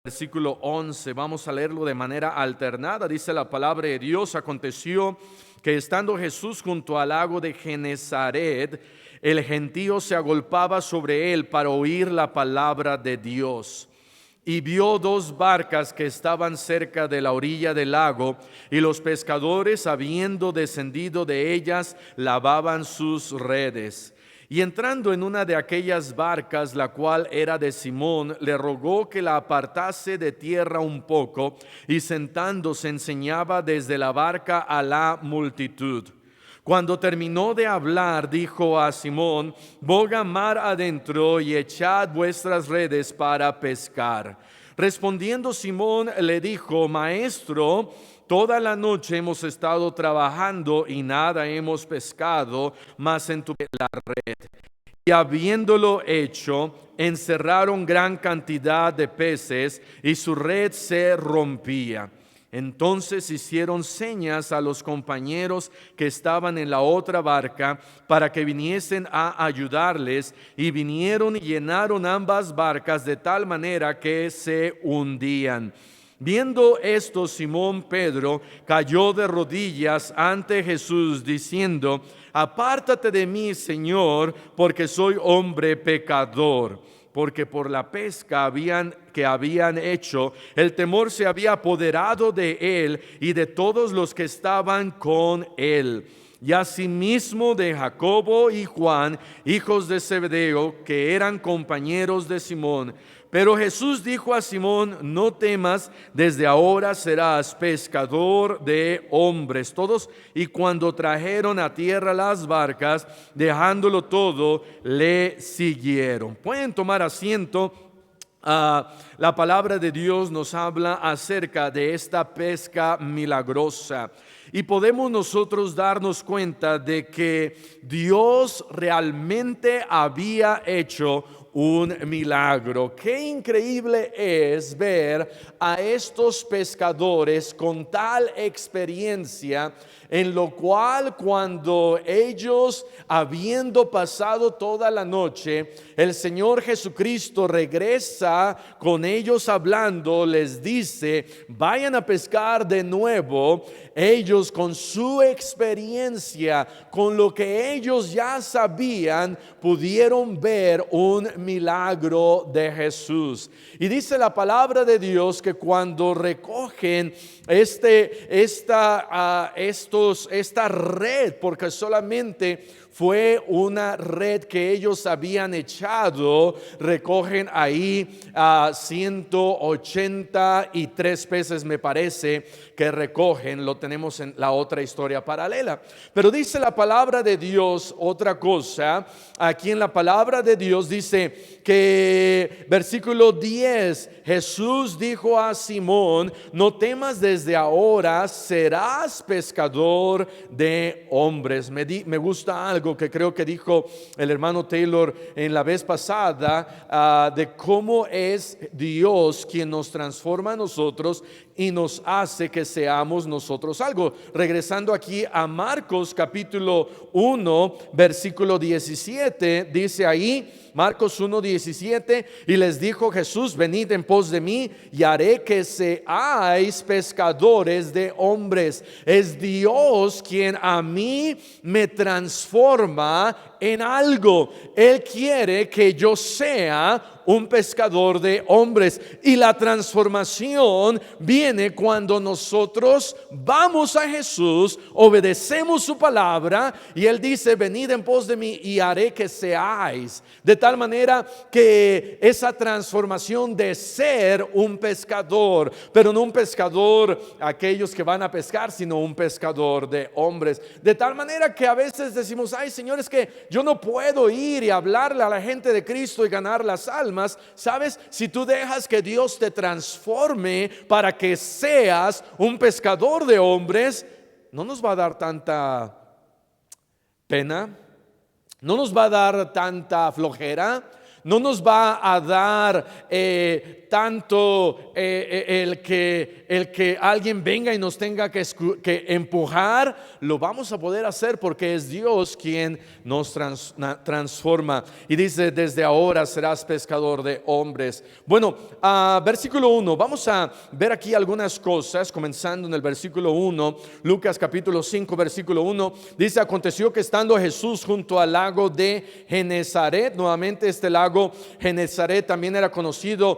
Versículo 11, vamos a leerlo de manera alternada. Dice la palabra de Dios: aconteció que estando Jesús junto al lago de Genezaret, el gentío se agolpaba sobre él para oír la palabra de Dios. Y vio dos barcas que estaban cerca de la orilla del lago, y los pescadores, habiendo descendido de ellas, lavaban sus redes. Y entrando en una de aquellas barcas, la cual era de Simón, le rogó que la apartase de tierra un poco, y sentándose enseñaba desde la barca a la multitud. Cuando terminó de hablar, dijo a Simón: boga mar adentro y echad vuestras redes para pescar. Respondiendo Simón le dijo: Maestro, toda la noche hemos estado trabajando y nada hemos pescado, mas en tu la red. Y habiéndolo hecho, encerraron gran cantidad de peces y su red se rompía. Entonces hicieron señas a los compañeros que estaban en la otra barca para que viniesen a ayudarles, y vinieron y llenaron ambas barcas de tal manera que se hundían. Viendo esto, Simón Pedro cayó de rodillas ante Jesús, diciendo: apártate de mí, Señor, porque soy hombre pecador. Porque por la pesca que habían hecho, el temor se había apoderado de él y de todos los que estaban con él. Y asimismo de Jacobo y Juan, hijos de Zebedeo, que eran compañeros de Simón. Pero Jesús dijo a Simón: no temas, desde ahora serás pescador de hombres. Todos, y cuando trajeron a tierra las barcas, dejándolo todo, le siguieron. Pueden tomar asiento. La palabra de Dios nos habla acerca de esta pesca milagrosa. Y podemos nosotros darnos cuenta de que Dios realmente había hecho un milagro. Qué increíble es ver a estos pescadores con tal experiencia, en lo cual cuando ellos, habiendo pasado toda la noche, el Señor Jesucristo regresa con ellos hablando, les dice: vayan a pescar de nuevo. Ellos, con su experiencia, con lo que ellos ya sabían, pudieron ver un milagro de Jesús. Y dice la palabra de Dios que cuando recogen esta red, porque solamente fue una red que ellos habían echado, recogen ahí 183 peces, me parece que recogen. Lo tenemos en la otra historia paralela. Pero dice la palabra de Dios otra cosa. Aquí en la palabra de Dios dice que versículo 10, Jesús dijo a Simón: no temas, desde ahora serás pescador de hombres. Me gusta algo que creo que dijo el hermano Taylor en la vez pasada, de cómo es Dios quien nos transforma a nosotros y nos hace que seamos nosotros algo. Regresando aquí a Marcos capítulo 1 versículo 17, dice ahí, Marcos 1:17: y les dijo Jesús: venid en pos de mí y haré que seáis pescadores de hombres. Es Dios quien a mí me transforma en algo. Él quiere que yo sea un pescador de hombres, y la transformación viene cuando nosotros vamos a Jesús, obedecemos su palabra, y Él dice: venid en pos de mí y haré que seáis. De tal manera que esa transformación de ser un pescador, pero no un pescador aquellos que van a pescar, sino un pescador de hombres. De tal manera que a veces decimos: ay, Señor, es que yo no puedo ir y hablarle a la gente de Cristo y ganar las almas. ¿Sabes? Si tú dejas que Dios te transforme para que seas un pescador de hombres, no nos va a dar tanta pena, no nos va a dar tanta flojera, No nos va a dar tanto el que alguien venga y nos tenga que empujar. Lo vamos a poder hacer porque es Dios quien nos transforma. Y dice, desde ahora serás pescador de hombres. Bueno, versículo 1. Vamos a ver aquí algunas cosas, comenzando en el versículo 1. Lucas capítulo 5, versículo 1. Dice, aconteció que estando Jesús junto al lago de Genezaret, nuevamente este lago Genezaret también era conocido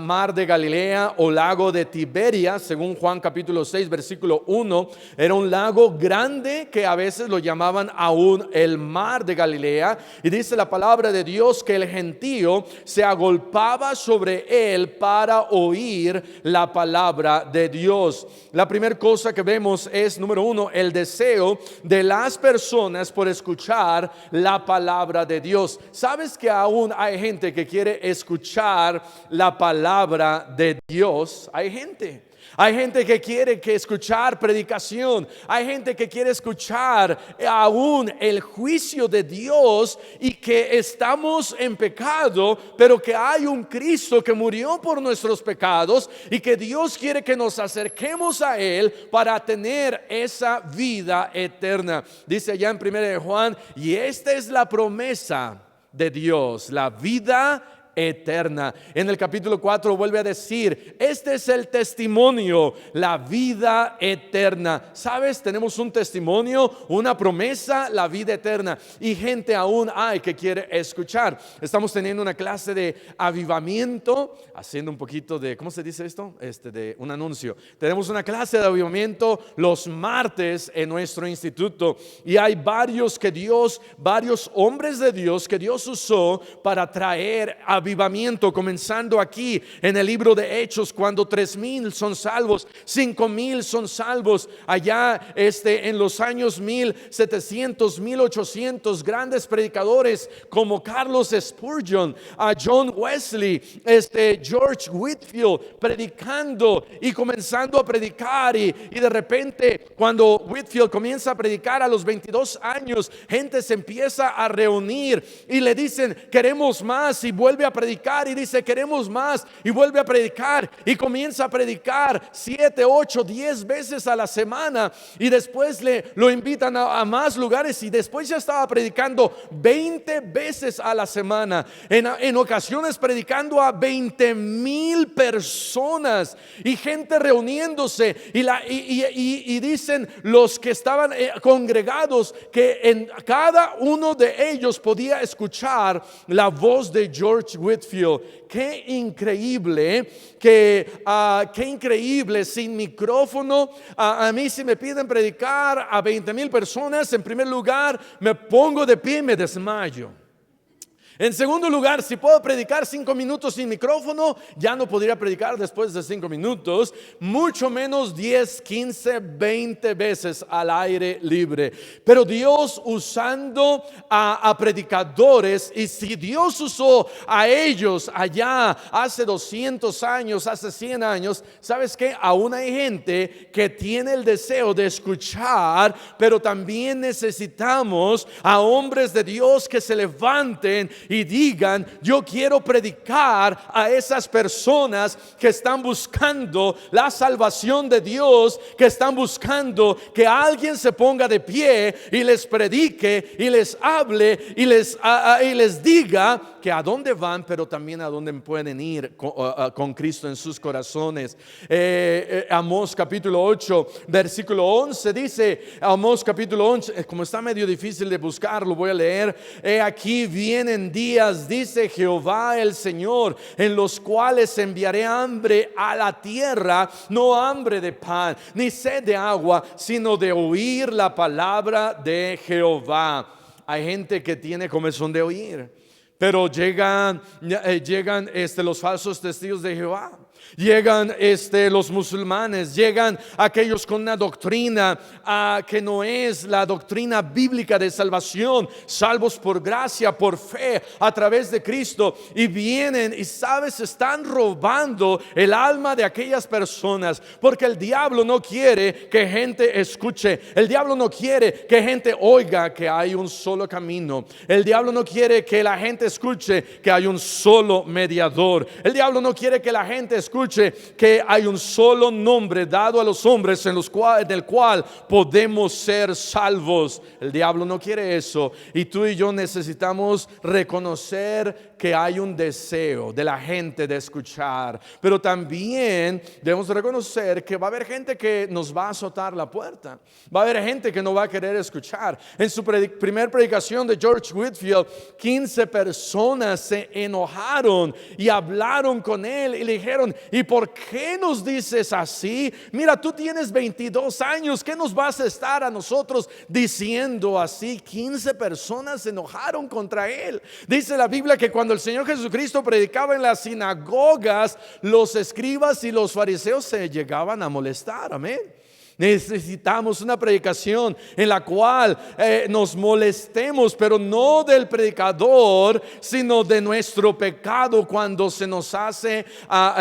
mar de Galilea o lago de Tiberias, según Juan capítulo 6 versículo 1, era un lago grande que a veces lo llamaban aún el mar de Galilea, y dice la palabra de Dios que el gentío se agolpaba sobre él para oír la palabra de Dios. La primera cosa que vemos es, número 1, el deseo de las personas por escuchar la palabra de Dios. ¿Sabes que aún hay gente que quiere escuchar la palabra de Dios? Hay gente que quiere escuchar predicación. Hay gente que quiere escuchar aún el juicio de Dios y que estamos en pecado, pero que hay un Cristo que murió por nuestros pecados y que Dios quiere que nos acerquemos a Él para tener esa vida eterna. Dice allá en 1 Juan, y esta es la promesa de Dios, la vida eterna. En el capítulo 4 vuelve a decir, este es el testimonio, la vida eterna. ¿Sabes? Tenemos un testimonio, una promesa, la vida eterna, y gente aún hay que quiere escuchar. Estamos teniendo una clase de avivamiento, haciendo un poquito de, ¿cómo se dice esto? De un anuncio. Tenemos una clase de avivamiento los martes en nuestro instituto, y hay varios hombres de Dios que Dios usó para traer avivamiento, comenzando aquí en el libro de Hechos, cuando 3,000 son salvos, 5,000 son salvos. Allá en los años 1700, 1800, grandes predicadores como Carlos Spurgeon, a John Wesley, George Whitefield, predicando y comenzando a predicar, y de repente cuando Whitefield comienza a predicar a los 22 años, gente se empieza a reunir y le dicen, queremos más, y vuelve a predicar y dice, queremos más, y vuelve a predicar y comienza a predicar 7, 8, 10 veces a la semana, y después lo invitan a más lugares, y después ya estaba predicando 20 veces a la semana, en ocasiones predicando a 20,000 personas y gente reuniéndose, y dicen los que estaban congregados que en cada uno de ellos podía escuchar la voz de George Whitefield. Qué increíble, qué increíble sin micrófono. A mí, si me piden predicar a 20,000 personas, en primer lugar me pongo de pie y me desmayo. En segundo lugar, si puedo predicar 5 minutos sin micrófono, ya no podría predicar después de 5 minutos, mucho menos 10, 15, 20 veces al aire libre. Pero Dios usando a predicadores, y si Dios usó a ellos allá hace 200 años, hace 100 años, ¿sabes qué? Aún hay gente que tiene el deseo de escuchar, pero también necesitamos a hombres de Dios que se levanten y digan, yo quiero predicar a esas personas que están buscando la salvación de Dios, que están buscando que alguien se ponga de pie y les predique y les hable y les diga que a dónde van, pero también a dónde pueden ir con Cristo en sus corazones. Amós capítulo 8 versículo 11 dice, Amós capítulo 11, como está medio difícil de buscarlo, voy a leer. Aquí vienen días, dice Jehová el Señor, en los cuales enviaré hambre a la tierra, no hambre de pan ni sed de agua, sino de oír la palabra de Jehová. Hay gente que tiene comezón de oír, pero llegan los falsos testigos de Jehová. Llegan los musulmanes, llegan aquellos con una doctrina que no es la doctrina bíblica de salvación, salvos por gracia, por fe, a través de Cristo, y vienen y sabes, están robando el alma de aquellas personas, porque el diablo no quiere que gente escuche, el diablo no quiere que gente oiga que hay un solo camino, el diablo no quiere que la gente escuche que hay un solo mediador, el diablo no quiere que la gente escuche que hay un solo nombre dado a los hombres en el cual podemos ser salvos. El diablo no quiere eso, y tú y yo necesitamos reconocer que hay un deseo de la gente de escuchar, pero también debemos reconocer que va a haber gente que nos va a azotar la puerta, va a haber gente que no va a querer escuchar. En su primer predicación de George Whitefield, 15 personas se enojaron y hablaron con él y le dijeron: ¿y por qué nos dices así? Mira, tú tienes 22 años, ¿qué nos vas a estar a nosotros diciendo así? 15 personas se enojaron contra él. Dice la Biblia que cuando el Señor Jesucristo predicaba en las sinagogas, los escribas y los fariseos se llegaban a molestar. Amén. Necesitamos una predicación en la cual nos molestemos, pero no del predicador, sino de nuestro pecado cuando se nos hace,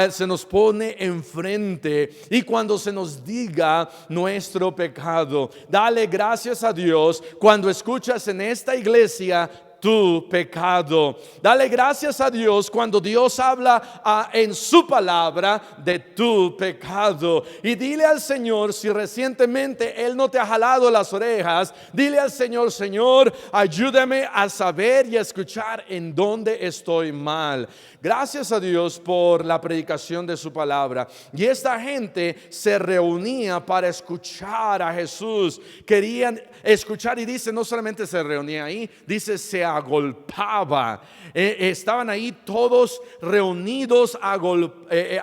se nos pone enfrente, y cuando se nos diga nuestro pecado. Dale gracias a Dios cuando escuchas en esta iglesia tu pecado. Dale gracias a Dios cuando Dios habla en su palabra de tu pecado. Y dile al Señor, si recientemente Él no te ha jalado las orejas, dile al Señor: Señor, ayúdame a saber y a escuchar en dónde estoy mal. Gracias a Dios por la predicación de su palabra. Y esta gente se reunía para escuchar a Jesús. Querían escuchar, y dice, no solamente se reunía ahí, dice se agolpaba. Estaban ahí todos reunidos,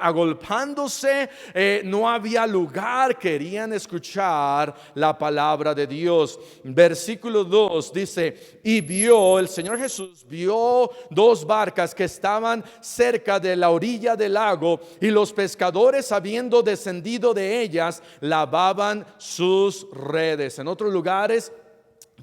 agolpándose. No había lugar, querían escuchar la palabra de Dios. Versículo 2 dice: y vio, el Señor Jesús vio dos barcas que estaban cerca de la orilla del lago, y los pescadores, habiendo descendido de ellas, lavaban sus redes. En otros lugares,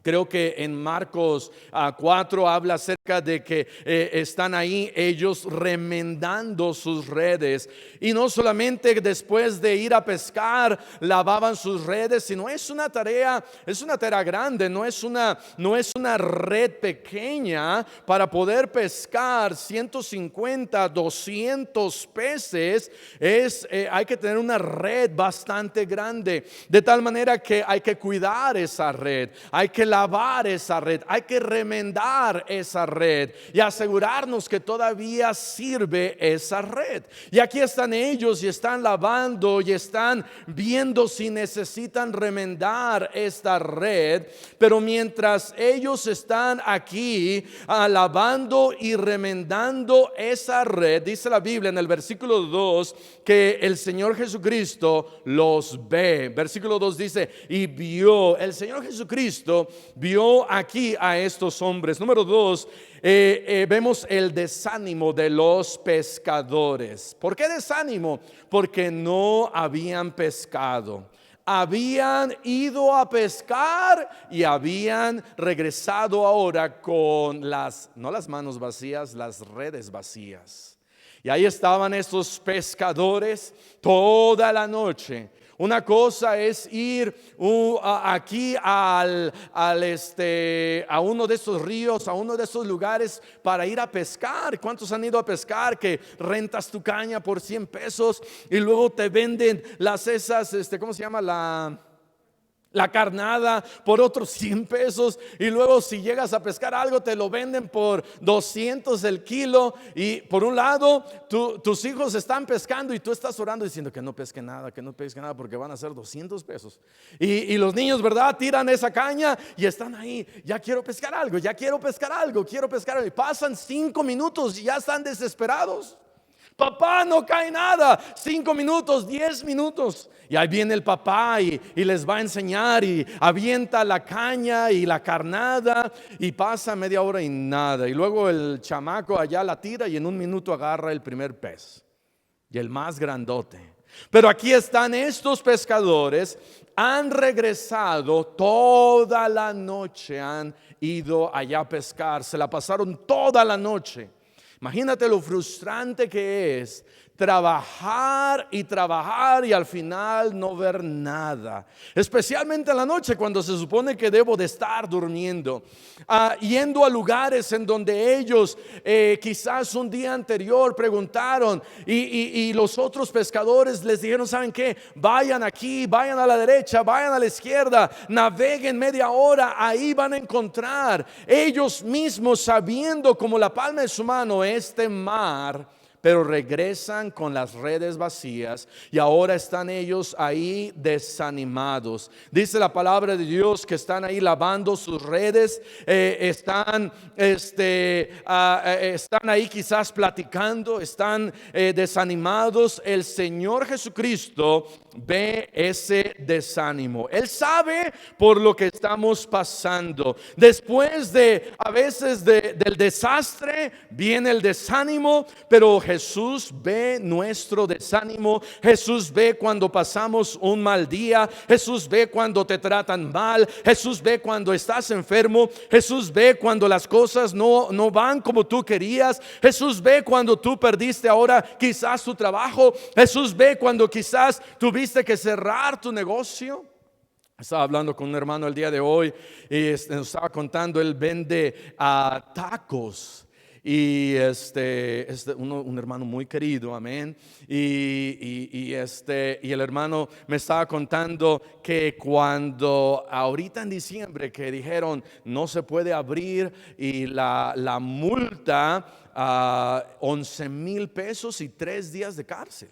creo que en Marcos 4 habla acerca de que están ahí ellos remendando sus redes. Y no solamente después de ir a pescar lavaban sus redes, sino es una tarea grande, no es una red pequeña para poder pescar 150, 200 peces. Hay que tener una red bastante grande, de tal manera que hay que cuidar esa red, hay que lavar esa red, hay que remendar esa red y asegurarnos que todavía sirve esa red. Y aquí están ellos y están lavando y están viendo si necesitan remendar esta red. Pero mientras ellos están aquí lavando y remendando esa red, dice la Biblia en el versículo 2 que el Señor Jesucristo los ve. Versículo 2 dice: y vio, el Señor Jesucristo vio aquí a estos hombres. Número 2, vemos el desánimo de los pescadores. ¿Por qué desánimo? Porque no habían pescado. Habían ido a pescar y habían regresado ahora con no las manos vacías, las redes vacías. Y ahí estaban estos pescadores toda la noche. Una cosa es ir aquí a uno de estos ríos, a uno de estos lugares para ir a pescar. ¿Cuántos han ido a pescar? Que rentas tu caña por 100 pesos y luego te venden ¿cómo se llama? La carnada por otros 100 pesos, y luego si llegas a pescar algo te lo venden por 200 el kilo. Y por un lado tus hijos están pescando y tú estás orando diciendo que no pesque nada, porque van a ser 200 pesos. Y los niños, ¿verdad?, tiran esa caña y están ahí: ya quiero pescar algo, y pasan 5 minutos y ya están desesperados. Papá, no cae nada. 5 minutos, 10 minutos. Y ahí viene el papá y les va a enseñar, y avienta la caña y la carnada, y pasa media hora y nada. Y luego el chamaco allá la tira y en 1 minuto agarra el primer pez. y el más grandote. Pero aquí están estos pescadores, han regresado toda la noche, han ido allá a pescar, se la pasaron toda la noche. Imagínate lo frustrante que es trabajar y al final no ver nada, especialmente en la noche cuando se supone que debo de estar durmiendo, yendo a lugares en donde ellos quizás un día anterior preguntaron y los otros pescadores les dijeron: ¿saben qué? Vayan aquí, vayan a la derecha, vayan a la izquierda, naveguen media hora, ahí van a encontrar. Ellos mismos, sabiendo como la palma de su mano este mar, pero regresan con las redes vacías y ahora están ellos ahí desanimados. Dice la palabra de Dios que están ahí lavando sus redes, están ahí quizás platicando, están desanimados. El Señor Jesucristo ve ese desánimo. Él sabe por lo que estamos pasando. Después de a veces del desastre viene el desánimo, pero Jesús ve nuestro desánimo. Jesús ve cuando pasamos un mal día. Jesús ve cuando te tratan mal. Jesús ve cuando estás enfermo. Jesús ve cuando las cosas no van como tú querías. Jesús ve cuando tú perdiste ahora quizás tu trabajo. Jesús ve cuando quizás tuviste que cerrar tu negocio. Estaba hablando con un hermano el día de hoy y nos estaba contando, él vende tacos. Y un hermano muy querido, amén. Y el hermano me estaba contando que cuando ahorita en diciembre que dijeron no se puede abrir y la multa 11,000 pesos y 3 días de cárcel.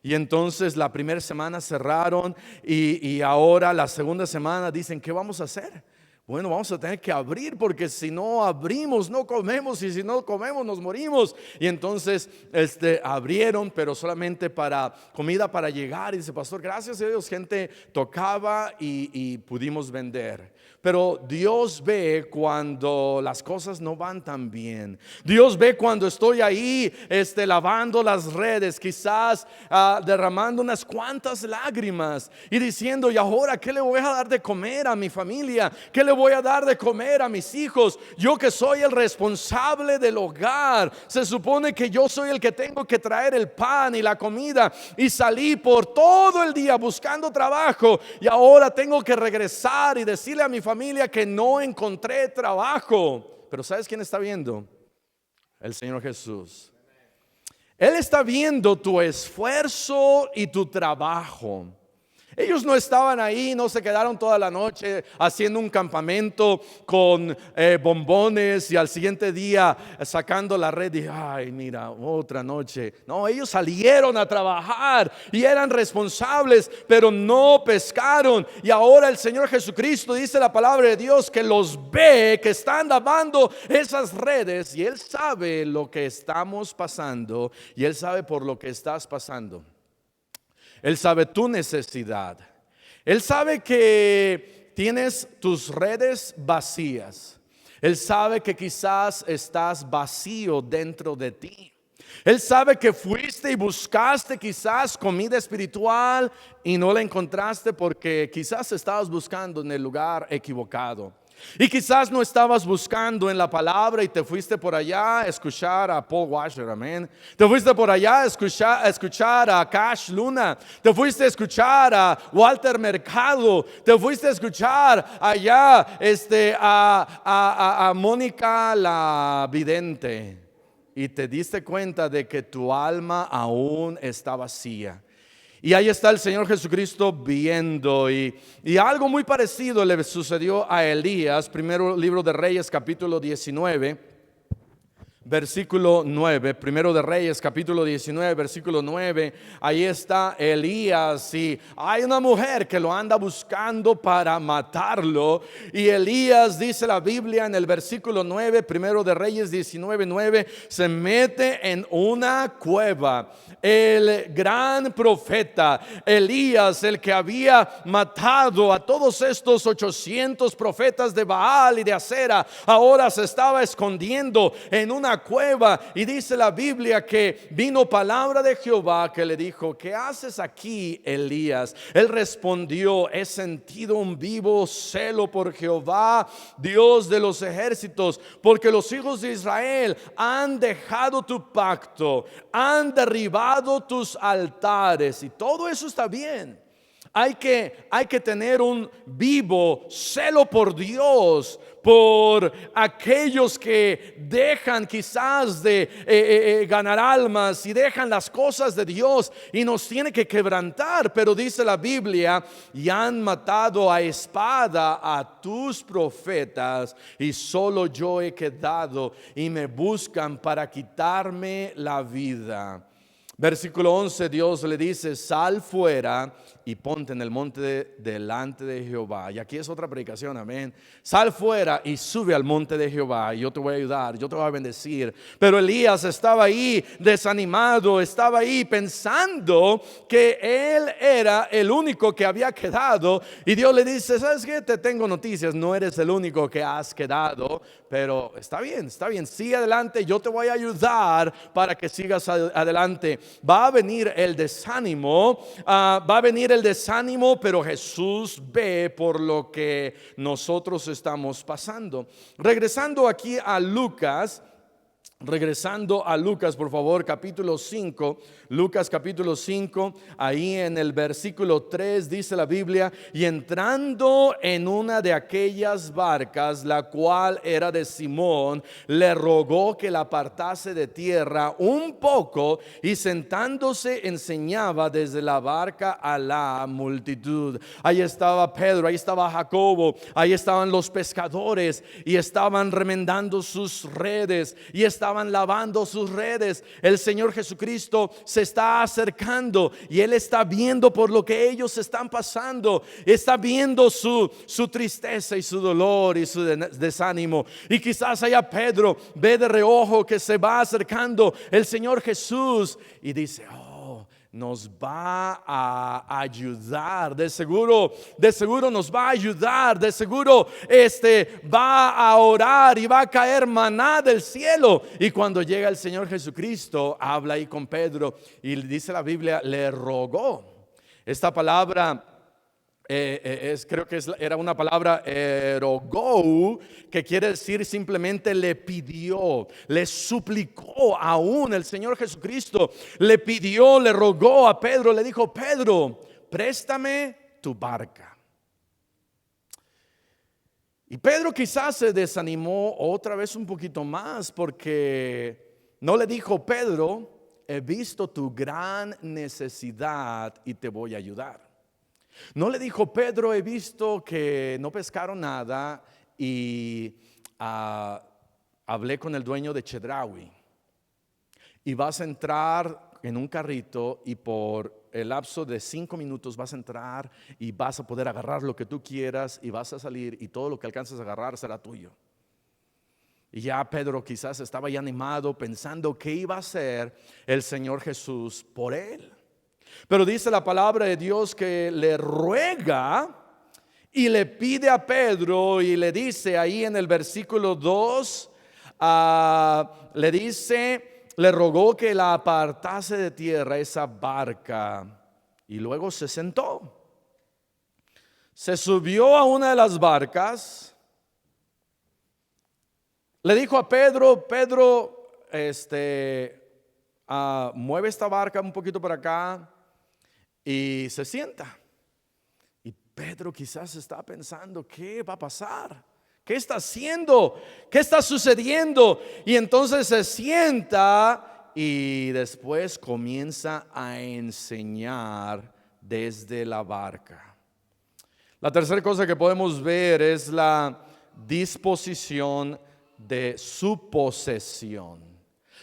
Y entonces la primera semana cerraron y ahora la segunda semana dicen: ¿qué vamos a hacer? Bueno, vamos a tener que abrir, porque si no abrimos no comemos, y si no comemos nos morimos. Y entonces abrieron, pero solamente para comida para llegar. Y dice: pastor, gracias a Dios gente tocaba y pudimos vender. Pero Dios ve cuando las cosas no van tan bien. Dios ve cuando estoy ahí lavando las redes, quizás derramando unas cuantas lágrimas y diciendo: ¿y ahora qué le voy a dar de comer a mi familia? ¿Qué le voy a dar de comer a mis hijos? Yo que soy el responsable del hogar, se supone que yo soy el que tengo que traer el pan y la comida, y salí por todo el día buscando trabajo y ahora tengo que regresar y decirle a mi familia que no encontré trabajo. Pero ¿sabes quién está viendo? El Señor Jesús. Él está viendo tu esfuerzo y tu trabajo. Ellos no estaban ahí, no se quedaron toda la noche haciendo un campamento con bombones y al siguiente día sacando la red y ay, mira, otra noche. No, ellos salieron a trabajar y eran responsables, pero no pescaron. Y ahora el Señor Jesucristo, dice la palabra de Dios, que los ve, que están lavando esas redes, y Él sabe lo que estamos pasando y Él sabe por lo que estás pasando. Él sabe tu necesidad. Él sabe que tienes tus redes vacías. Él sabe que quizás estás vacío dentro de ti. Él sabe que fuiste y buscaste quizás comida espiritual y no la encontraste porque quizás estabas buscando en el lugar equivocado. Y quizás no estabas buscando en la palabra y te fuiste por allá a escuchar a Paul Washer, amén. Te fuiste por allá a escuchar a Cash Luna. Te fuiste a escuchar a Walter Mercado. Te fuiste a escuchar allá a Mónica la vidente. Y te diste cuenta de que tu alma aún está vacía. Y ahí está el Señor Jesucristo viendo, y algo muy parecido le sucedió a Elías. Primero libro de Reyes capítulo 19 versículo 9, primero de Reyes capítulo 19 versículo 9. Ahí está Elías y hay una mujer que lo anda buscando para matarlo, y Elías, dice la Biblia en el versículo 9, primero de Reyes 19, 9, se mete en una cueva. El gran profeta Elías, el que había matado a todos estos 800 profetas de Baal y de Acera, ahora se estaba escondiendo en una una cueva, y dice la Biblia que vino palabra de Jehová que le dijo: ¿qué haces aquí, Elías? Él respondió: he sentido un vivo celo por Jehová, Dios de los ejércitos, porque los hijos de Israel han dejado tu pacto, han derribado tus altares. Y todo eso está bien. Hay que tener un vivo celo por Dios, por aquellos que dejan quizás de ganar almas y dejan las cosas de Dios, y nos tiene que quebrantar. Pero dice la Biblia: y han matado a espada a tus profetas, y solo yo he quedado, y me buscan para quitarme la vida. Versículo 11, Dios le dice: sal fuera y ponte en el monte delante de Jehová. Y aquí es otra predicación, amén. Sal fuera y sube al monte de Jehová, y yo te voy a ayudar, yo te voy a bendecir. Pero Elías estaba ahí desanimado, estaba ahí pensando que él era el único que había quedado. Y Dios le dice: ¿sabes qué? Te tengo noticias, no eres el único que has quedado, pero está bien, sigue adelante, yo te voy a ayudar para que sigas adelante. Va a venir el desánimo, pero Jesús ve por lo que nosotros estamos pasando. Regresando a Lucas, por favor, capítulo 5. Lucas capítulo 5, ahí en el versículo 3 dice la Biblia: y entrando en una de aquellas barcas, la cual era de Simón, le rogó que la apartase de tierra un poco, y sentándose enseñaba desde la barca a la multitud. Ahí estaba Pedro, ahí estaba Jacobo, ahí estaban los pescadores, y estaban remendando sus redes, y estaban lavando sus redes. El Señor Jesucristo se está acercando, y Él está viendo por lo que ellos están pasando. Está viendo su tristeza y su dolor y su desánimo. Y quizás allá Pedro ve de reojo que se va acercando el Señor Jesús y dice: nos va a ayudar, de seguro nos va a ayudar, de seguro va a orar y va a caer maná del cielo. Y cuando llega el Señor Jesucristo, habla ahí con Pedro, y dice la Biblia: le rogó. Esta palabra creo que era una palabra rogou, que quiere decir simplemente le pidió, le suplicó. Aún el Señor Jesucristo le pidió, le rogó a Pedro, le dijo: Pedro, préstame tu barca. Y Pedro quizás se desanimó otra vez un poquito más, porque no le dijo: Pedro, he visto tu gran necesidad y te voy a ayudar. No le dijo: Pedro, he visto que no pescaron nada y hablé con el dueño de Chedraui, y vas a entrar en un carrito, y por el lapso de 5 minutos vas a entrar y vas a poder agarrar lo que tú quieras, y vas a salir, y todo lo que alcances a agarrar será tuyo. Y ya Pedro quizás estaba ya animado, pensando qué iba a hacer el Señor Jesús por él. Pero dice la palabra de Dios que le ruega y le pide a Pedro, y le dice ahí en el versículo 2, le rogó que la apartase de tierra esa barca, y luego se sentó. Se subió a una de las barcas, le dijo a Pedro: Pedro, mueve esta barca un poquito para acá, y se sienta. Y Pedro quizás está pensando: ¿qué va a pasar? ¿Qué está haciendo? ¿Qué está sucediendo? Y entonces se sienta, y después comienza a enseñar desde la barca. La tercera cosa que podemos ver es la disposición de su posesión.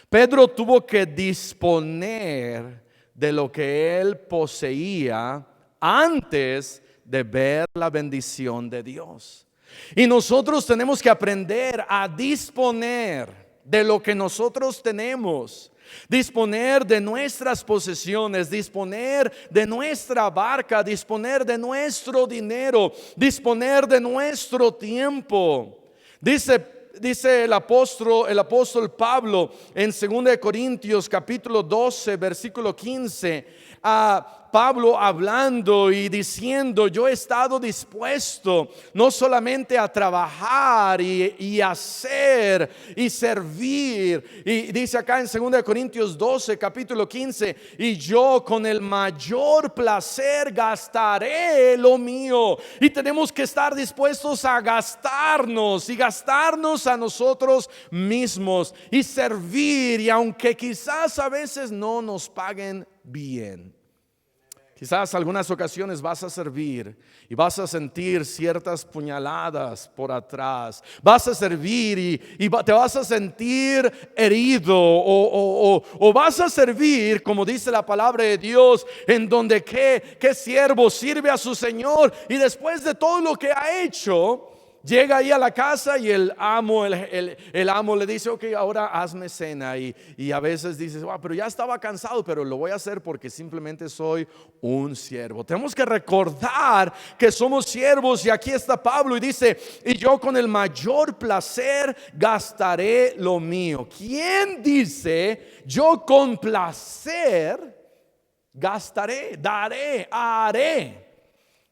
Pedro tuvo que disponer de lo que él poseía antes de ver la bendición de Dios. Y nosotros tenemos que aprender a disponer de lo que nosotros tenemos, disponer de nuestras posesiones, disponer de nuestra barca, disponer de nuestro dinero, disponer de nuestro tiempo. Dice dice el apóstol Pablo en 2 Corintios capítulo 12 versículo 15, a Pablo hablando y diciendo: yo he estado dispuesto no solamente a trabajar y hacer y servir, y dice acá en 2 Corintios 12 capítulo 15, y yo con el mayor placer gastaré lo mío. Y tenemos que estar dispuestos a gastarnos y gastarnos a nosotros mismos y servir, y aunque quizás a veces no nos paguen bien, quizás algunas ocasiones vas a servir y vas a sentir ciertas puñaladas por atrás. Vas a servir y te vas a sentir herido, o vas a servir, como dice la palabra de Dios, en donde qué siervo sirve a su Señor, y después de todo lo que ha hecho, llega ahí a la casa y el amo le dice: ok, ahora hazme cena. Y a veces dices: pero ya estaba cansado, pero lo voy a hacer porque simplemente soy un siervo. Tenemos que recordar que somos siervos, y aquí está Pablo y dice: y yo con el mayor placer gastaré lo mío. ¿Quién dice yo con placer gastaré, daré, haré?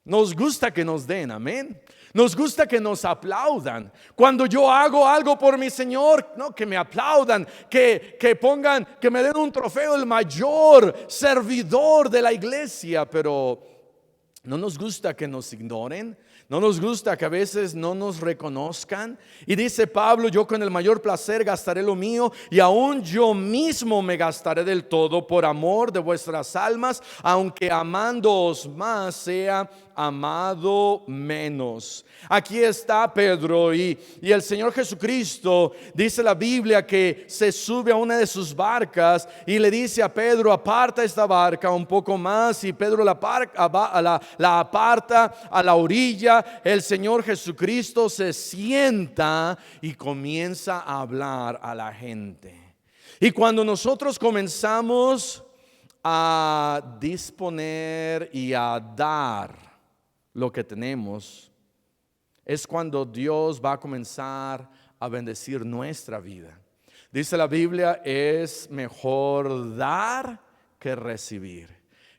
Nos gusta que nos den, amén. Nos gusta que nos aplaudan. Cuando yo hago algo por mi Señor, no, que me aplaudan, que pongan, que me den un trofeo, el mayor servidor de la iglesia. Pero no nos gusta que nos ignoren. No nos gusta que a veces no nos reconozcan. Y dice Pablo: yo con el mayor placer gastaré lo mío, y aún yo mismo me gastaré del todo por amor de vuestras almas, aunque amándoos más sea amado menos. Aquí está Pedro, y el Señor Jesucristo, dice la Biblia, que se sube a una de sus barcas y le dice a Pedro: aparta esta barca un poco más, y Pedro la aparta a la orilla. El Señor Jesucristo se sienta y comienza a hablar a la gente. Y cuando nosotros comenzamos a disponer y a dar lo que tenemos, es cuando Dios va a comenzar a bendecir nuestra vida. Dice la Biblia: es mejor dar que recibir.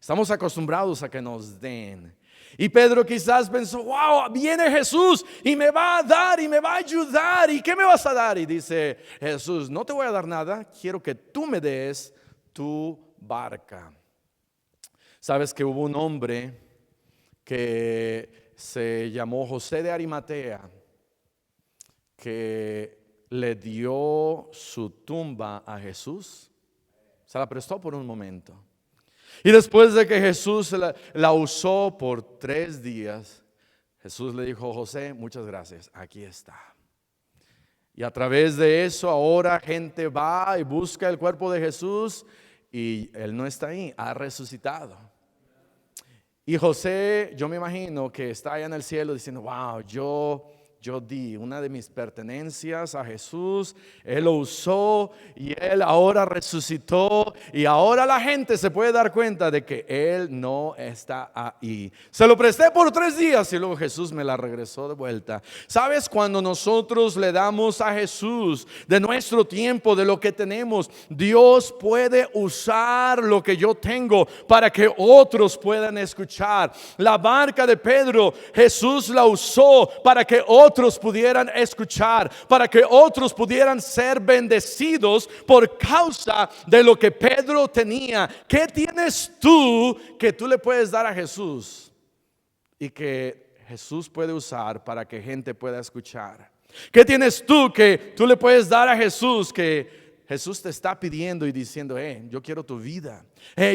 Estamos acostumbrados a que nos den. Y Pedro quizás pensó: wow, viene Jesús y me va a dar y me va a ayudar. ¿Y qué me vas a dar? Y dice Jesús: no te voy a dar nada, quiero que tú me des tu barca. Sabes que hubo un hombre que se llamó José de Arimatea, que le dio su tumba a Jesús. Se la prestó por un momento. Y después de que Jesús la usó por 3 días, Jesús le dijo: José, muchas gracias, aquí está. Y a través de eso ahora gente va y busca el cuerpo de Jesús, y Él no está ahí, ha resucitado. Y José, yo me imagino que está allá en el cielo diciendo: wow, yo di una de mis pertenencias a Jesús, Él lo usó y Él ahora resucitó, y ahora la gente se puede dar cuenta de que Él no está ahí. Se lo presté por 3 días y luego Jesús me la regresó de vuelta. ¿Sabes? Cuando nosotros le damos a Jesús de nuestro tiempo, de lo que tenemos, Dios puede usar lo que yo tengo para que otros puedan escuchar. La barca de Pedro, Jesús la usó para que otros pudieran escuchar, para que otros pudieran ser bendecidos por causa de lo que Pedro tenía. ¿Qué tienes tú que tú le puedes dar a Jesús y que Jesús puede usar para que gente pueda escuchar? ¿Qué tienes tú que tú le puedes dar a Jesús que Jesús te está pidiendo y diciendo: yo quiero tu vida,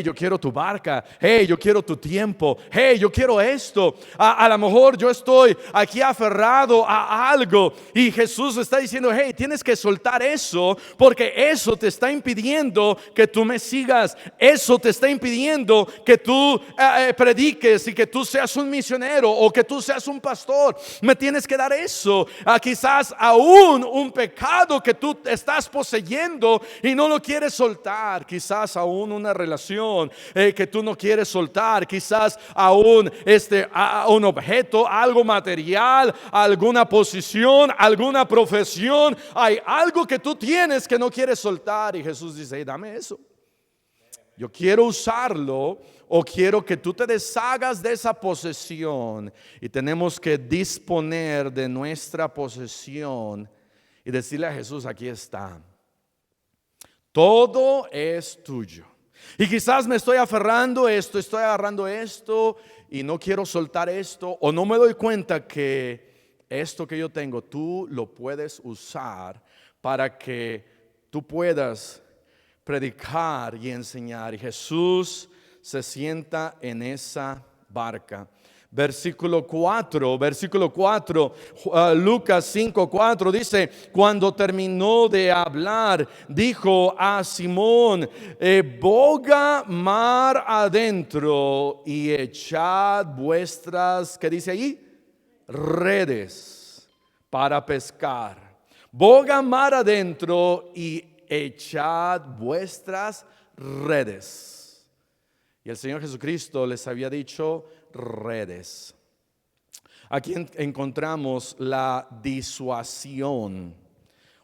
yo quiero tu barca, yo quiero tu tiempo, yo quiero esto? A lo mejor yo estoy aquí aferrado a algo y Jesús está diciendo: tienes que soltar eso, porque eso te está impidiendo que tú me sigas. Eso te está impidiendo que tú prediques y que tú seas un misionero o que tú seas un pastor. Me tienes que dar eso. Quizás aún un pecado que tú estás poseyendo y no lo quieres soltar. Quizás aún una relación explicación que tú no quieres soltar, quizás a un objeto, algo material, alguna posición, alguna profesión. Hay algo que tú tienes que no quieres soltar y Jesús dice: hey, dame eso. Yo quiero usarlo, o quiero que tú te deshagas de esa posesión. Y tenemos que disponer de nuestra posesión y decirle a Jesús: aquí está. Todo es tuyo. Y quizás me estoy aferrando a esto, estoy agarrando esto y no quiero soltar esto, o no me doy cuenta que esto que yo tengo tú lo puedes usar para que tú puedas predicar y enseñar. Y Jesús se sienta en esa barca. Versículo 4, Lucas 5:4 dice: cuando terminó de hablar, dijo a Simón: boga mar adentro y echad vuestras, ¿qué dice allí? Redes para pescar. Boga mar adentro y echad vuestras redes. Y el Señor Jesucristo les había dicho redes. Aquí encontramos la disuasión.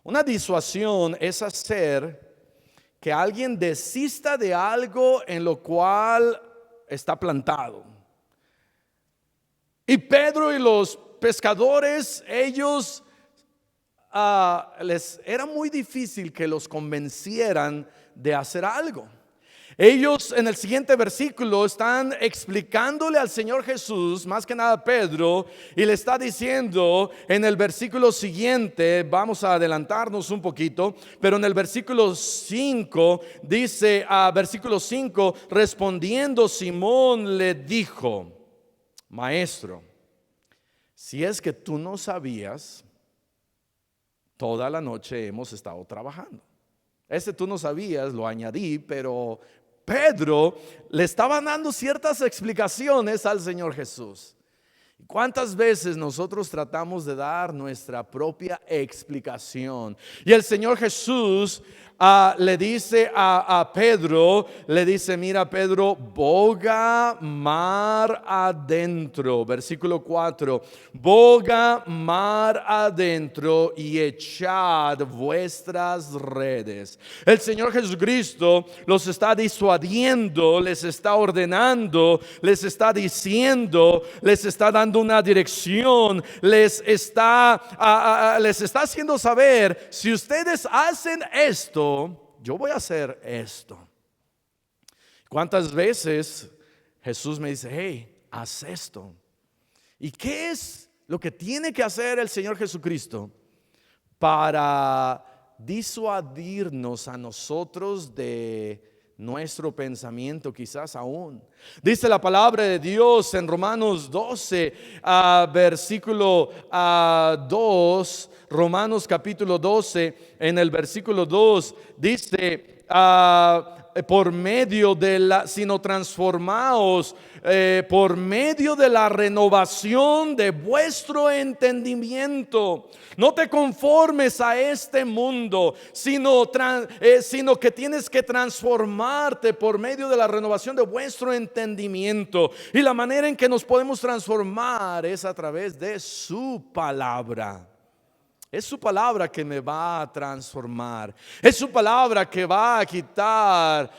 Una disuasión es hacer que alguien desista de algo en lo cual está plantado. Y Pedro y los pescadores, ellos les era muy difícil que los convencieran de hacer algo. Ellos en el siguiente versículo están explicándole al Señor Jesús, más que nada Pedro, y le está diciendo en el versículo siguiente, vamos a adelantarnos un poquito, pero en el versículo 5 dice, versículo 5, respondiendo Simón le dijo: Maestro, si es que tú no sabías, toda la noche hemos estado trabajando. Tú no sabías, lo añadí, pero Pedro le estaba dando ciertas explicaciones al Señor Jesús. ¿Cuántas veces nosotros tratamos de dar nuestra propia explicación? Y el Señor Jesús le dice a Pedro, le dice: mira Pedro, boga mar adentro. Versículo 4, boga mar adentro y echad vuestras redes. El Señor Jesucristo los está disuadiendo, les está ordenando, les está diciendo, les está dando una dirección, les está haciendo saber: si ustedes hacen esto, yo voy a hacer esto. ¿Cuántas veces Jesús me dice: hey, haz esto? ¿Y qué es lo que tiene que hacer el Señor Jesucristo para disuadirnos a nosotros de nuestro pensamiento, quizás aún? Dice la palabra de Dios en Romanos 12, versículo 2, Romanos capítulo 12, en el versículo 2 dice: por medio de sino transformaos por medio de la renovación de vuestro entendimiento. No te conformes a este mundo, sino que tienes que transformarte por medio de la renovación de vuestro entendimiento. Y la manera en que nos podemos transformar es a través de su palabra. Es su palabra que me va a transformar. Es su palabra que va a quitar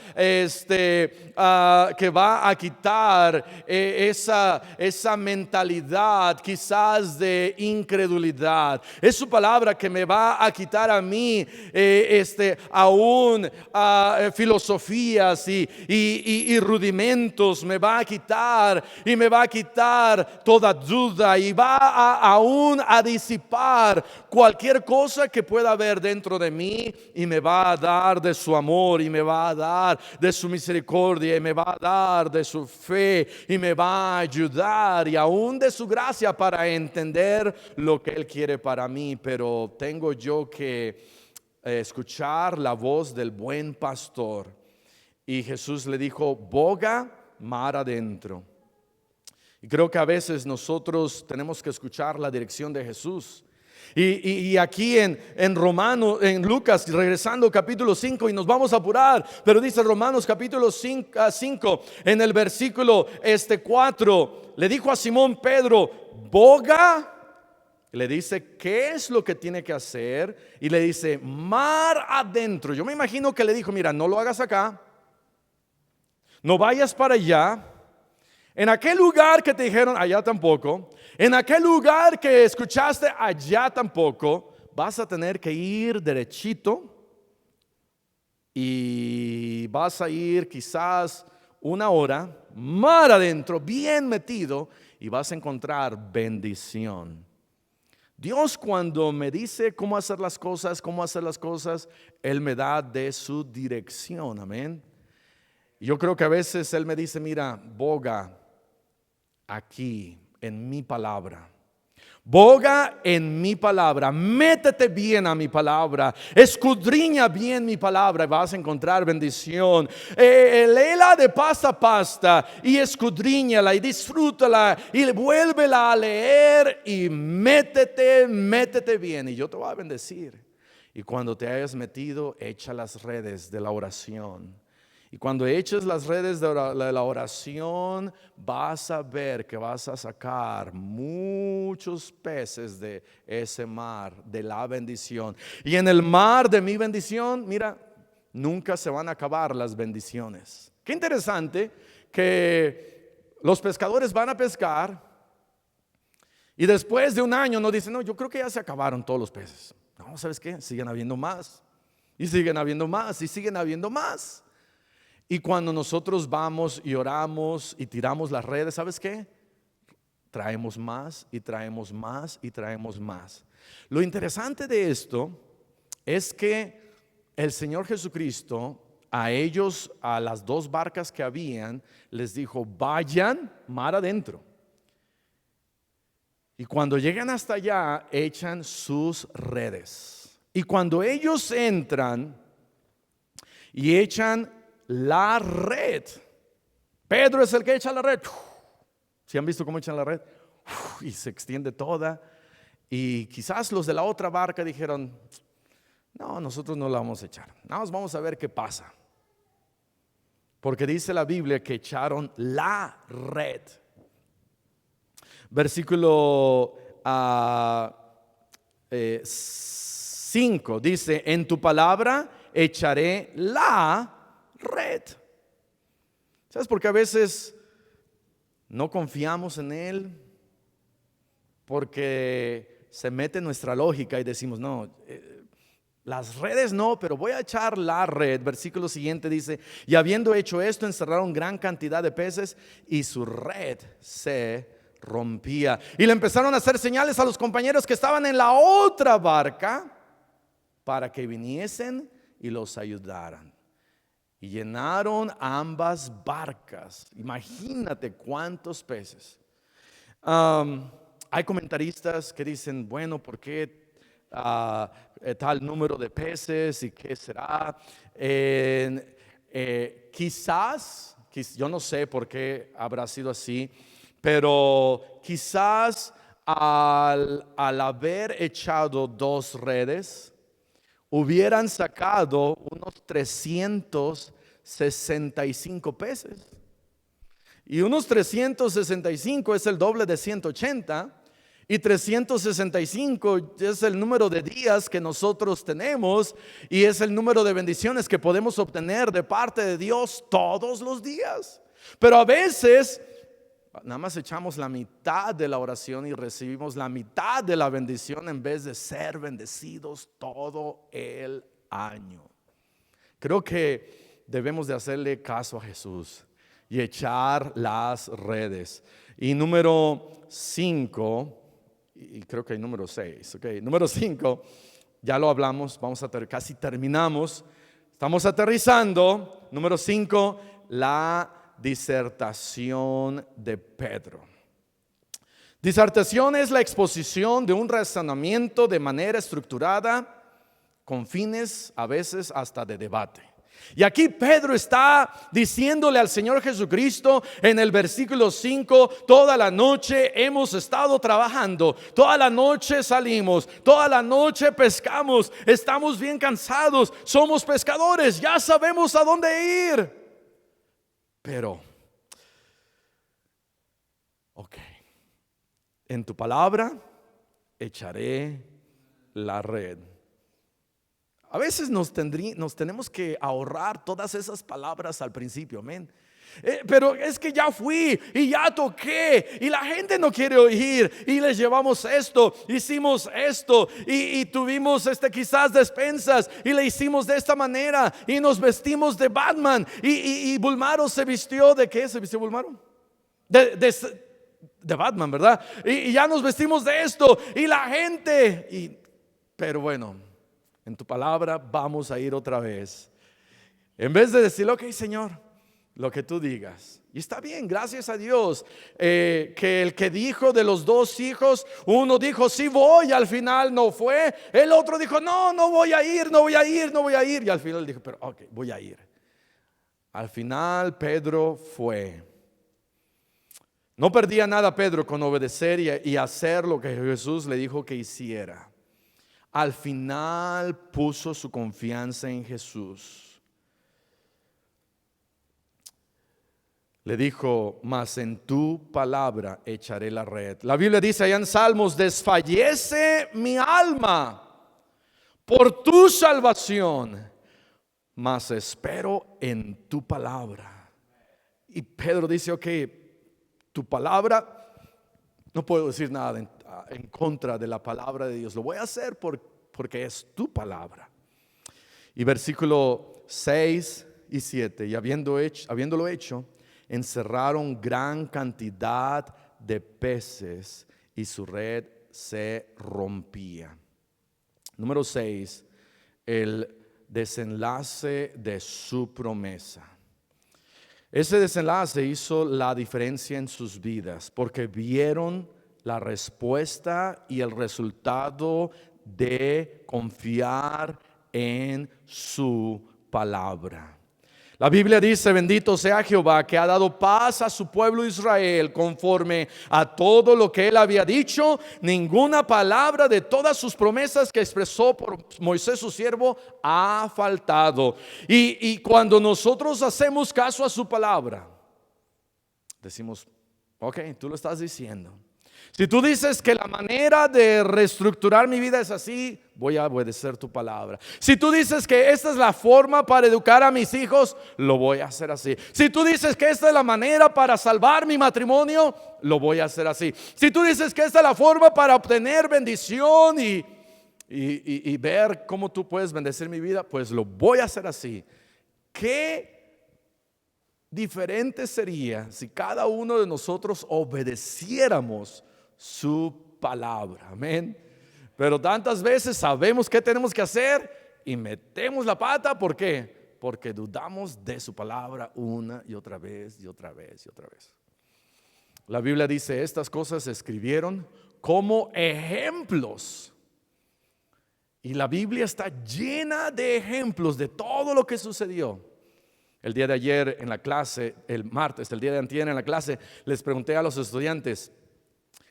esa mentalidad quizás de incredulidad. Es su palabra que me va a quitar a mí aún filosofías y rudimentos. Me va a quitar toda duda y va aún a disipar cualquier cosa que pueda haber dentro de mí, y me va a dar de su amor, y me va a dar de su misericordia, y me va a dar de su fe, y me va a ayudar, y aún de su gracia para entender lo que Él quiere para mí. Pero tengo yo que escuchar la voz del buen pastor. Y Jesús le dijo: boga mar adentro. Y creo que a veces nosotros tenemos que escuchar la dirección de Jesús. Y aquí en Romanos, en Lucas, regresando capítulo 5, y nos vamos a apurar, pero dice Romanos capítulo 5 en el versículo 4, le dijo a Simón Pedro, boga. Le dice, ¿qué es lo que tiene que hacer? Y le dice, mar adentro. Yo me imagino que le dijo, mira, no lo hagas acá, no vayas para allá, en aquel lugar que te dijeron, allá tampoco, en aquel lugar que escuchaste, allá tampoco. Vas a tener que ir derechito y vas a ir quizás 1 hora, mar adentro, bien metido, y vas a encontrar bendición. Dios, cuando me dice cómo hacer las cosas, Él me da de su dirección, amén. Yo creo que a veces Él me dice, mira, boga aquí en mi palabra. Boga en mi palabra, métete bien a mi palabra, escudriña bien mi palabra y vas a encontrar bendición. Léela de pasta a pasta y escudriñala y disfrútala y vuélvela a leer y métete bien y yo te voy a bendecir. Y cuando te hayas metido, echa las redes de la oración. Y cuando eches las redes de la oración, vas a ver que vas a sacar muchos peces de ese mar, de la bendición. Y en el mar de mi bendición, mira, nunca se van a acabar las bendiciones. Qué interesante que los pescadores van a pescar y después de 1 año nos dicen, no, yo creo que ya se acabaron todos los peces. No, ¿sabes qué? Siguen habiendo más. Y siguen habiendo más, y siguen habiendo más. Y cuando nosotros vamos y oramos y tiramos las redes, ¿sabes qué? Traemos más y traemos más y traemos más. Lo interesante de esto es que el Señor Jesucristo a ellos, a las 2 barcas que habían, les dijo, vayan mar adentro. Y cuando llegan hasta allá, echan sus redes. Y cuando ellos entran y echan la red, Pedro es el que echa la red. ¿Sí han visto cómo echan la red? Y se extiende toda. Y quizás los de la otra barca dijeron, no, nosotros no la vamos a echar, vamos a ver qué pasa. Porque dice la Biblia que echaron la red. Versículo 5 dice, en tu palabra echaré la red. ¿Sabes por qué a veces no confiamos en Él? Porque se mete nuestra lógica y decimos, no, las redes no, pero voy a echar la red. Versículo siguiente dice, y habiendo hecho esto, encerraron gran cantidad de peces y su red se rompía. Y le empezaron a hacer señales a los compañeros que estaban en la otra barca para que viniesen y los ayudaran. Y llenaron ambas barcas. Imagínate cuántos peces. Hay comentaristas que dicen, bueno, ¿por qué tal número de peces y qué será? Quizás, yo no sé por qué habrá sido así, pero quizás al haber echado 2 redes, hubieran sacado unos 365 peces. Y unos 365 es el doble de 180. Y 365 es el número de días que nosotros tenemos. Y es el número de bendiciones que podemos obtener de parte de Dios todos los días. Pero a veces nada más echamos la mitad de la oración y recibimos la mitad de la bendición en vez de ser bendecidos todo el año. Creo que debemos de hacerle caso a Jesús y echar las redes. Y número 5, y creo que hay número 6, okay. Número 5, ya lo hablamos, casi terminamos, estamos aterrizando. Número 5, la disertación de Pedro. Disertación es la exposición de un razonamiento de manera estructurada, con fines a veces hasta de debate. Y aquí Pedro está diciéndole al Señor Jesucristo en el versículo 5: toda la noche hemos estado trabajando, toda la noche salimos, toda la noche pescamos, estamos bien cansados, somos pescadores, ya sabemos a dónde ir. Pero, en tu palabra echaré la red. A veces nos tenemos que ahorrar todas esas palabras al principio, amén. Pero es que ya fui y ya toqué y la gente no quiere oír, y les llevamos esto, hicimos esto y tuvimos quizás despensas y le hicimos de esta manera y nos vestimos de Batman y Bulmaro se vistió ¿de qué se vistió Bulmaro? De Batman, ¿verdad? Y ya nos vestimos de esto y la gente pero bueno, en tu palabra vamos a ir otra vez. En vez de decir, ok, Señor, lo que tú digas. Y está bien, gracias a Dios, que el que dijo de los dos hijos, uno dijo, sí voy, al final no fue. El otro dijo, no, no voy a ir, no voy a ir, no voy a ir. Y al final dijo, pero ok, voy a ir. Al final Pedro fue. No perdía nada Pedro con obedecer y hacer lo que Jesús le dijo que hiciera. Al final puso su confianza en Jesús. Le dijo, mas en tu palabra echaré la red. La Biblia dice allá en Salmos, desfallece mi alma por tu salvación, mas espero en tu palabra. Y Pedro dice, ok, tu palabra, no puedo decir nada en contra de la palabra de Dios. Lo voy a hacer porque es tu palabra. Y versículo 6 y 7. Y habiéndolo hecho, encerraron gran cantidad de peces y su red se rompía. Número 6, el desenlace de su promesa. Ese desenlace hizo la diferencia en sus vidas porque vieron la respuesta y el resultado de confiar en su palabra. La Biblia dice, bendito sea Jehová que ha dado paz a su pueblo Israel conforme a todo lo que él había dicho. Ninguna palabra de todas sus promesas que expresó por Moisés su siervo ha faltado. Y cuando nosotros hacemos caso a su palabra, decimos, ok, tú lo estás diciendo. Si tú dices que la manera de reestructurar mi vida es así, voy a obedecer tu palabra. Si tú dices que esta es la forma para educar a mis hijos, lo voy a hacer así. Si tú dices que esta es la manera para salvar mi matrimonio, lo voy a hacer así. Si tú dices que esta es la forma para obtener bendición y ver cómo tú puedes bendecir mi vida, pues lo voy a hacer así. ¿Qué diferente sería si cada uno de nosotros obedeciéramos su palabra? Amén. Pero tantas veces sabemos qué tenemos que hacer y metemos la pata. ¿Por qué? Porque dudamos de su palabra una y otra vez y otra vez y otra vez. La Biblia dice, estas cosas se escribieron como ejemplos. Y la Biblia está llena de ejemplos de todo lo que sucedió. El día de ayer en la clase, el martes, el día de antier en la clase, les pregunté a los estudiantes,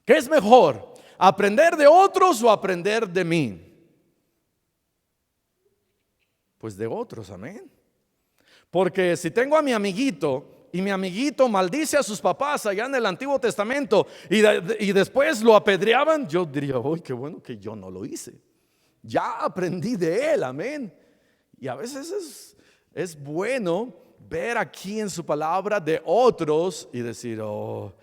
¿qué es mejor? ¿Aprender de otros o aprender de mí? Pues de otros, amén. Porque si tengo a mi amiguito y mi amiguito maldice a sus papás allá en el Antiguo Testamento y después lo apedreaban, yo diría, uy, qué bueno que yo no lo hice. Ya aprendí de él, amén. Y a veces es bueno ver aquí en su palabra de otros y decir, oh,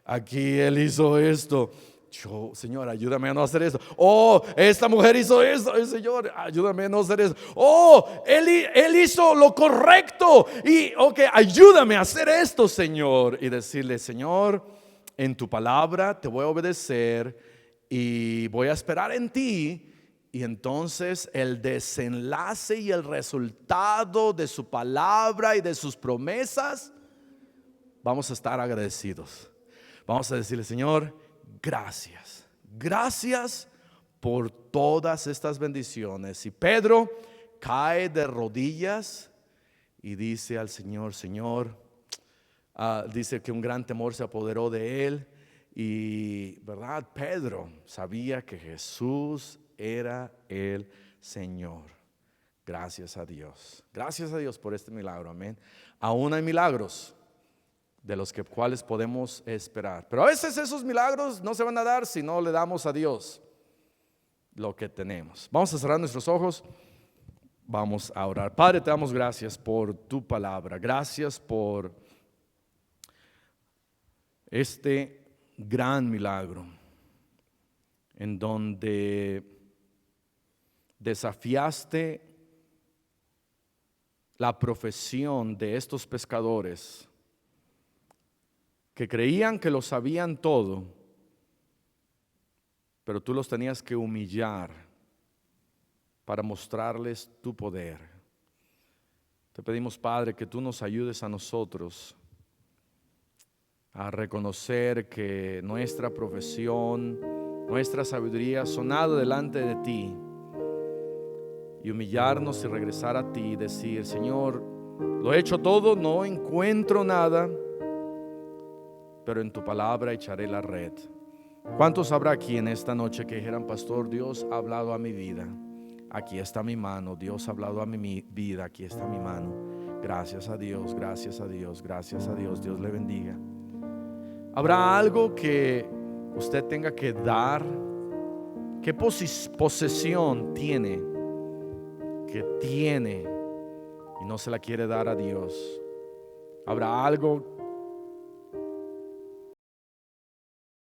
aquí él hizo esto. Yo, Señor, ayúdame a no hacer esto. Oh, esta mujer hizo esto. Señor, ayúdame a no hacer eso. Oh, él hizo lo correcto. Y ok, ayúdame a hacer esto, Señor. Y decirle, Señor, en tu palabra te voy a obedecer y voy a esperar en ti. Y entonces el desenlace y el resultado de su palabra y de sus promesas, vamos a estar agradecidos. Vamos a decirle, Señor, gracias. Gracias por todas estas bendiciones. Y Pedro cae de rodillas y dice al Señor, Señor, dice que un gran temor se apoderó de él. Y, ¿verdad? Pedro sabía que Jesús era el Señor. Gracias a Dios. Gracias a Dios por este milagro, amén. Aún hay milagros de los cuales podemos esperar. Pero a veces esos milagros no se van a dar si no le damos a Dios lo que tenemos. Vamos a cerrar nuestros ojos. Vamos a orar. Padre, te damos gracias por tu palabra. Gracias por este gran milagro en donde desafiaste la profesión de estos pescadores que creían que lo sabían todo, pero tú los tenías que humillar para mostrarles tu poder. Te pedimos, Padre, que tú nos ayudes a nosotros a reconocer que nuestra profesión, nuestra sabiduría son nada delante de ti, y humillarnos y regresar a ti y decir, Señor, lo he hecho todo, no encuentro nada, pero en tu palabra echaré la red. ¿Cuántos habrá aquí en esta noche que dijeran, pastor, Dios ha hablado a mi vida? Aquí está mi mano. Dios ha hablado a mi vida, aquí está mi mano. Gracias a Dios, gracias a Dios, gracias a Dios. Dios le bendiga. ¿Habrá algo que usted tenga que dar? ¿Qué posesión tiene que tiene y no se la quiere dar a Dios? ¿Habrá algo